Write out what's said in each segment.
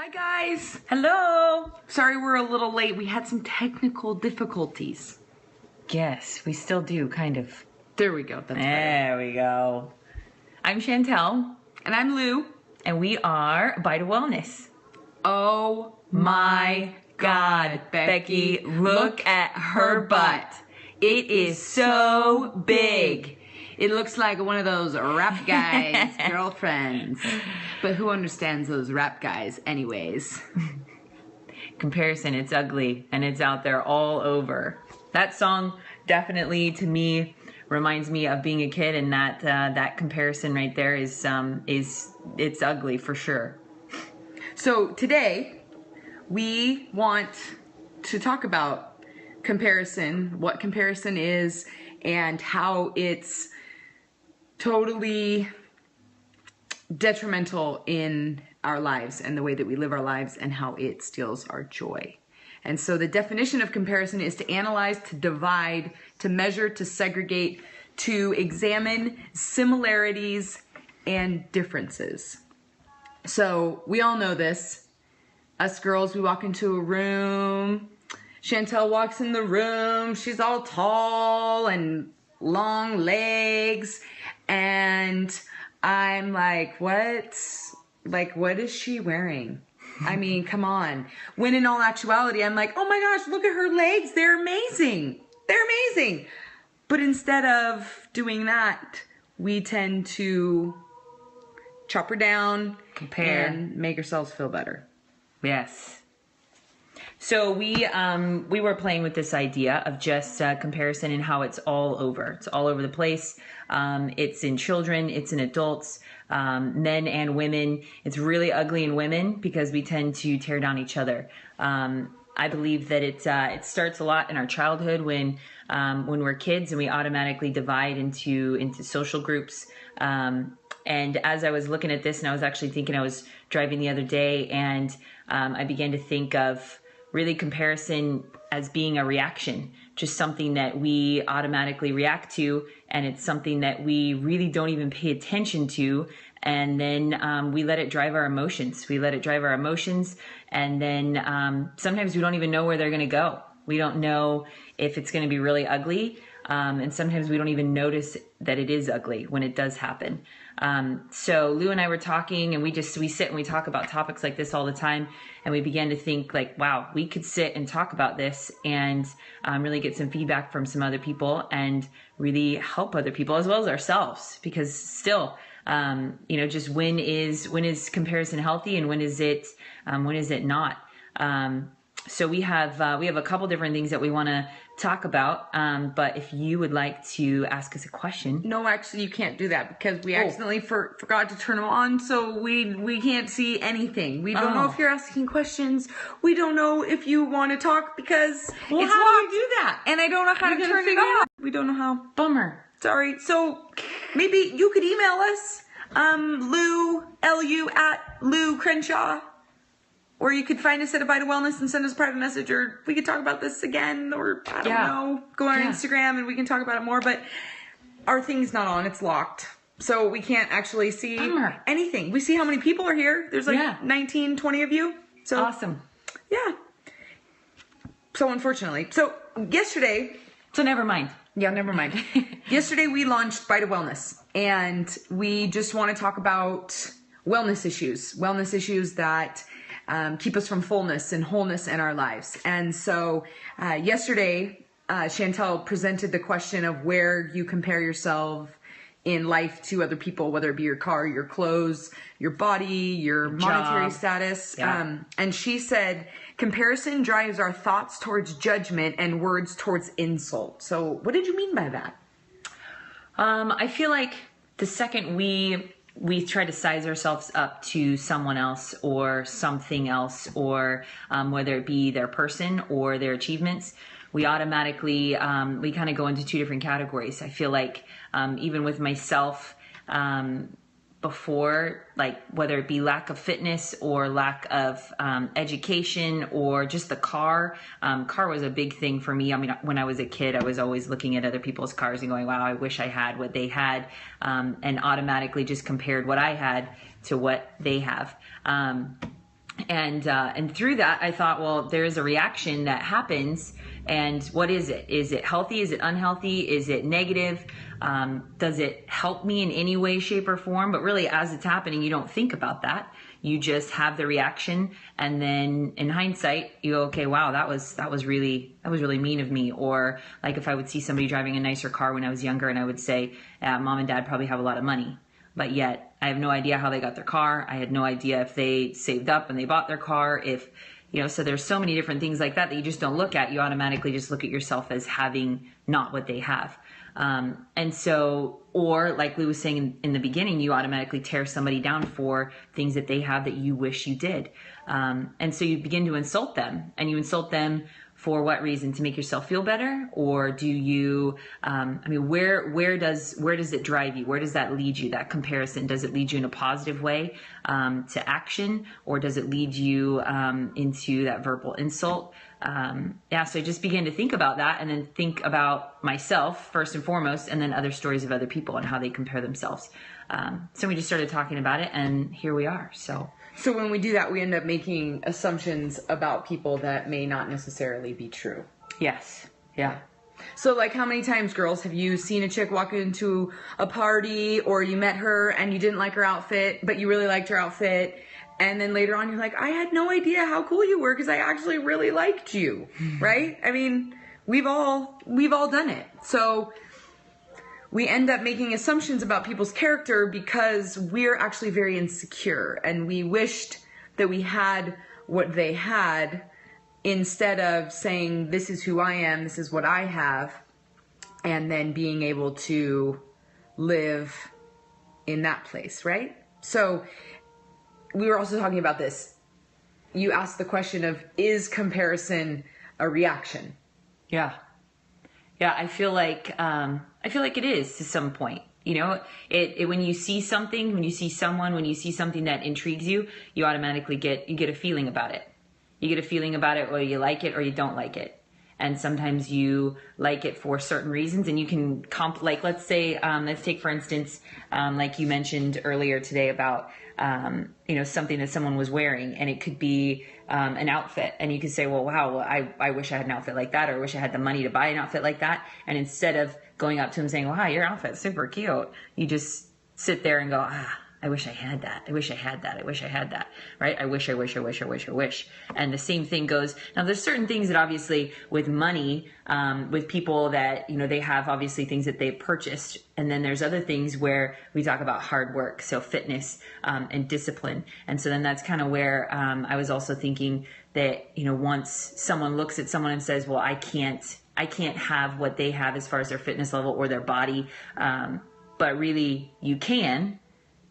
Hi guys! Hello! Sorry we're a little late. We had some technical difficulties. Yes, we still do, kind of. There we go. That's better. There we go. I'm Chantel. And I'm Lou. And we are Bite of Wellness. Oh my God, Becky, look at her butt. It is so big. It looks like one of those rap guys' girlfriends. But who understands those rap guys anyways? Comparison, it's ugly, and it's out there all over. That song definitely, to me, reminds me of being a kid, and that comparison right there is it's ugly for sure. So today, we want to talk about comparison, what comparison is, and how it's totally detrimental in our lives and the way that we live our lives and how it steals our joy. And so the definition of comparison is to analyze, to divide, to measure, to segregate, to examine similarities and differences. So we all know this. Us girls, we walk into a room. Chantel walks in the room. She's all tall and long legs. And I'm like, what? Like, what is she wearing? I mean, come on. When in all actuality, I'm like, oh my gosh, look at her legs. They're amazing. They're amazing. But instead of doing that, we tend to chop her down, compare, and make ourselves feel better. Yes. So we were playing with this idea of just comparison and how it's all over. It's all over the place. It's in children, it's in adults, men and women. It's really ugly in women because we tend to tear down each other. I believe that it starts a lot in our childhood when we're kids and we automatically divide into social groups. And as I was looking at this, and I was actually thinking, I was driving the other day, and I began to think of really comparison as being a reaction, just something that we automatically react to, and it's something that we really don't even pay attention to, and then we let it drive our emotions. We let it drive our emotions, and then sometimes we don't even know where they're going to go. We don't know if it's going to be really ugly, and sometimes we don't even notice that it is ugly when it does happen. So Lou and I were talking, and we sit and we talk about topics like this all the time, and we began to think like, wow, we could sit and talk about this and really get some feedback from some other people and really help other people as well as ourselves, because still, just when is comparison healthy and when is it not? So we have a couple different things that we want to talk about, but if you would like to ask us a question. No, actually you can't do that because we accidentally forgot to turn them on, so we can't see anything. We don't know if you're asking questions. We don't know if you want to talk because it's how locked. do you do that? And I don't know how to turn it off. We don't know how. Bummer. Sorry. So maybe you could email us, Lu at Lou Crenshaw. Or you could find us at A Bite of Wellness and send us a private message, or we could talk about this again, or I don't know, go on our Instagram and we can talk about it more. But our thing's not on, it's locked. So we can't actually see anything. We see how many people are here. There's like 19, 20 of you. So awesome. Yeah. So unfortunately. So yesterday. So never mind. Yeah, never mind. Yesterday we launched Bite of Wellness, and we just want to talk about wellness issues that keep us from fullness and wholeness in our lives. And so yesterday, Chantel presented the question of where you compare yourself in life to other people, whether it be your car, your clothes, your body, your monetary status. Yeah. And she said, comparison drives our thoughts towards judgment and words towards insult. So what did you mean by that? I feel like the second we try to size ourselves up to someone else or something else, or whether it be their person or their achievements, we automatically, we kind of go into two different categories. I feel like even with myself, before, like whether it be lack of fitness or lack of education or just the car was a big thing for me. I mean, when I was a kid, I was always looking at other people's cars and going, wow, I wish I had what they had, and automatically just compared what I had to what they have. And through that, I thought, well, there is a reaction that happens, and what is it? Is it healthy? Is it unhealthy? Is it negative? Does it help me in any way, shape, or form? But really, as it's happening, you don't think about that. You just have the reaction, and then in hindsight, you go, okay, wow, that was really mean of me. Or like if I would see somebody driving a nicer car when I was younger, and I would say, mom and dad probably have a lot of money, but yet I have no idea how they got their car. I had no idea if they saved up and they bought their car. If so there's so many different things like that you just don't look at. You automatically just look at yourself as having not what they have. And so, or like Lou was saying in the beginning, you automatically tear somebody down for things that they have that you wish you did. And so you begin to insult them, and you insult them for what reason? To make yourself feel better? Or do you, where does it drive you? Where does that lead you? That comparison, does it lead you in a positive way, to action? Or does it lead you, into that verbal insult? So I just began to think about that, and then think about myself first and foremost, and then other stories of other people and how they compare themselves. So we just started talking about it, and here we are. So when we do that, we end up making assumptions about people that may not necessarily be true. Yes. Yeah. So like, how many times, girls, have you seen a chick walk into a party, or you met her and you didn't like her outfit, but you really liked her outfit? And then later on, you're like, I had no idea how cool you were because I actually really liked you, right? I mean, we've all done it. So we end up making assumptions about people's character because we're actually very insecure, and we wished that we had what they had, instead of saying, this is who I am, this is what I have, and then being able to live in that place, right? So we were also talking about this. You asked the question of, is comparison a reaction? Yeah. I feel like it is to some point. When you see something, when you see someone, when you see something that intrigues you, you automatically get a feeling about it. You get a feeling about it, or you like it or you don't like it. And sometimes you like it for certain reasons, and you can let's take for instance, like you mentioned earlier today about, something that someone was wearing, and it could be an outfit, and you could say, well, wow, I wish I had an outfit like that, or I wish I had the money to buy an outfit like that. And instead of going up to him saying, wow, your outfit's super cute, you just sit there and go, I wish I had that. I wish I had that. I wish I had that. Right? I wish. And the same thing goes. Now, there's certain things that obviously with money, with people that, they have obviously things that they've purchased. And then there's other things where we talk about hard work. So fitness, and discipline. And so then that's kind of where, I was also thinking that, once someone looks at someone and says, well, I can't have what they have as far as their fitness level or their body. But really you can.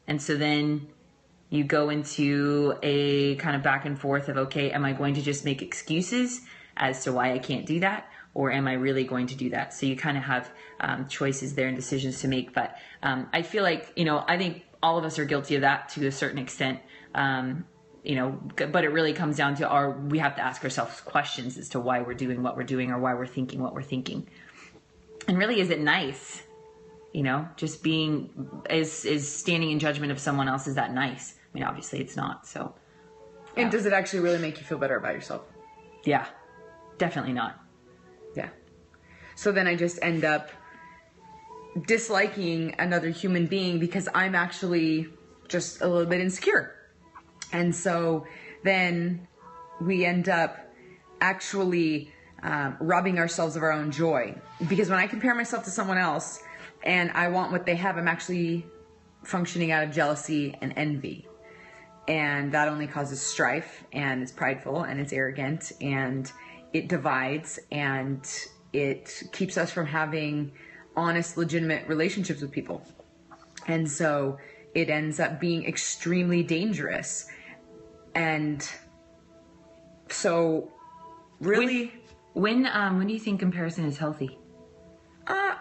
And so then you go into a kind of back and forth of, okay, am I going to just make excuses as to why I can't do that? Or am I really going to do that? So you kind of have choices there and decisions to make. But I feel like, I think all of us are guilty of that to a certain extent. But it really comes down to we have to ask ourselves questions as to why we're doing what we're doing, or why we're thinking what we're thinking. And really, is it nice? Just being is standing in judgment of someone else, is that nice? I mean, obviously it's not. So, and does it actually really make you feel better about yourself? Yeah, definitely not. Yeah. So then I just end up disliking another human being because I'm actually just a little bit insecure. And so then we end up actually robbing ourselves of our own joy. Because when I compare myself to someone else and I want what they have, I'm actually functioning out of jealousy and envy. And that only causes strife, and it's prideful, and it's arrogant, and it divides, and it keeps us from having honest, legitimate relationships with people. And so it ends up being extremely dangerous. And so really... When do you think comparison is healthy?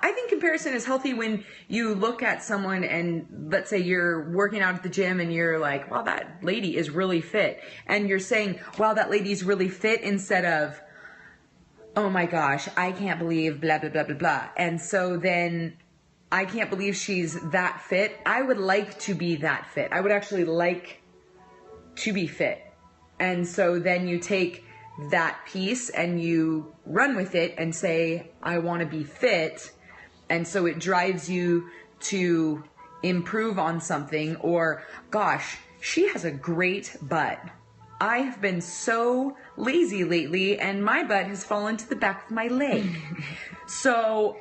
I think comparison is healthy when you look at someone and let's say you're working out at the gym and you're like, wow, that lady is really fit. And you're saying, wow, that lady's really fit, instead of, oh my gosh, I can't believe blah, blah, blah, blah, blah. And so then I can't believe she's that fit. I would like to be that fit. I would actually like to be fit. And so then you take that piece and you run with it and say, I want to be fit. And so it drives you to improve on something, or gosh, she has a great butt. I have been so lazy lately and my butt has fallen to the back of my leg. So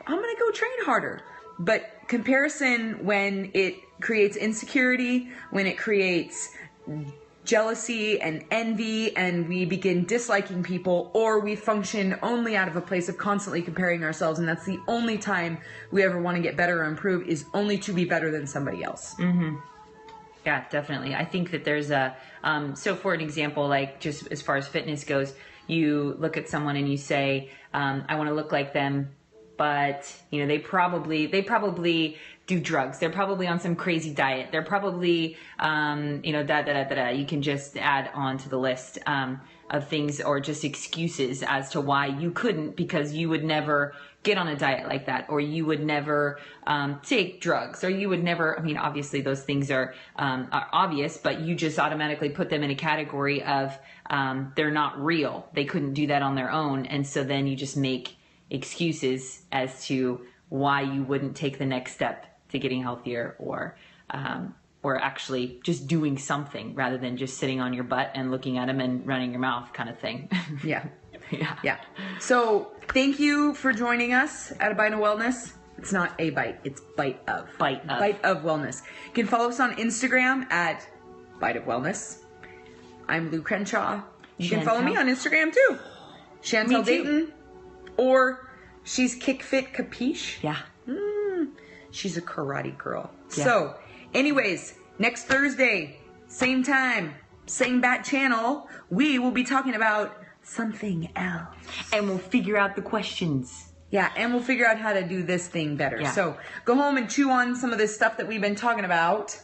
I'm going to go train harder. But comparison, when it creates insecurity, when it creates jealousy and envy, and we begin disliking people, or we function only out of a place of constantly comparing ourselves, and that's the only time we ever want to get better or improve, is only to be better than somebody else. Mm-hmm. Yeah, definitely. I think that there's a, so for an example, like just as far as fitness goes, you look at someone and you say, I want to look like them, but you know, they probably do drugs. They're probably on some crazy diet. They're probably, you know, you can just add on to the list, of things, or just excuses as to why you couldn't, because you would never get on a diet like that, or you would never take drugs, or you would never, I mean, obviously those things are obvious, but you just automatically put them in a category of they're not real. They couldn't do that on their own. And so then you just make excuses as to why you wouldn't take the next step to getting healthier, or actually just doing something rather than just sitting on your butt and looking at them and running your mouth kind of thing. Yeah. Yeah. Yeah. So thank you for joining us at A Bite of Wellness. It's not a bite, it's bite of. Bite of. Bite of Wellness. You can follow us on Instagram at Bite of Wellness. I'm Lou Crenshaw. You can follow me on Instagram too. Chantel Dayton. Or she's Kick Fit Capiche. Yeah. She's a karate girl. Yeah. So, anyways, next Thursday, same time, same bat channel, we will be talking about something else. And we'll figure out the questions. Yeah, and we'll figure out how to do this thing better. Yeah. So, go home and chew on some of this stuff that we've been talking about.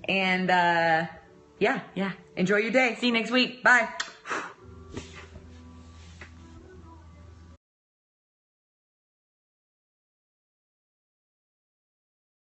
And, yeah. Yeah. Enjoy your day. See you next week. Bye.